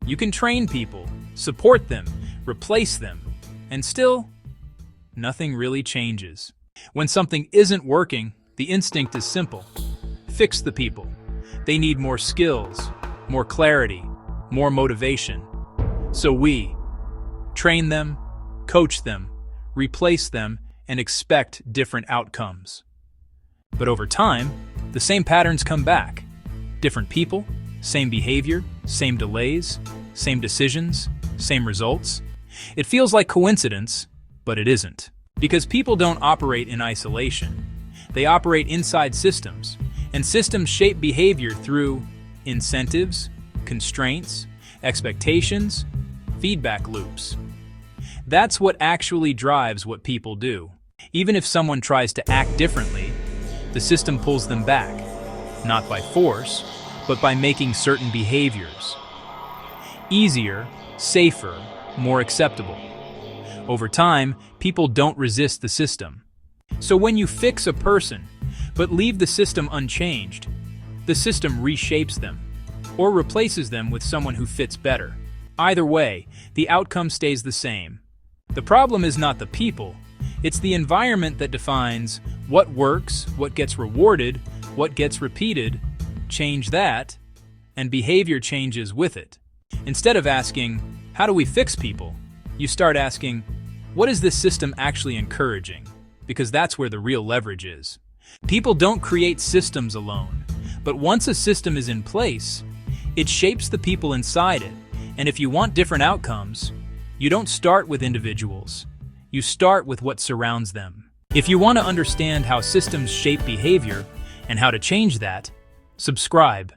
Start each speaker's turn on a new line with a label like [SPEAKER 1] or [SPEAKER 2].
[SPEAKER 1] You can train people, support them, replace them, and still, nothing really changes. When something isn't working, the instinct is simple. Fix the people. They need more skills, more clarity, more motivation. So we train them, coach them, replace them, and expect different outcomes. But over time, the same patterns come back. Different people, same behavior, same delays, same decisions, same results. It feels like coincidence, but it isn't. Because people don't operate in isolation. They operate inside systems, and systems shape behavior through incentives, constraints, expectations, feedback loops. That's what actually drives what people do. Even if someone tries to act differently, the system pulls them back, not by force, but by making certain behaviors easier, safer, more acceptable. Over time, people don't resist the system. So when you fix a person, but leave the system unchanged, the system reshapes them, or replaces them with someone who fits better. Either way, the outcome stays the same. The problem is not the people, it's the environment that defines what works, what gets rewarded, what gets repeated. Change that, and behavior changes with it. Instead of asking, how do we fix people? You start asking, what is this system actually encouraging? Because that's where the real leverage is. People don't create systems alone, but once a system is in place, it shapes the people inside it. And if you want different outcomes, you don't start with individuals. You start with what surrounds them. If you want to understand how systems shape behavior and how to change that, subscribe.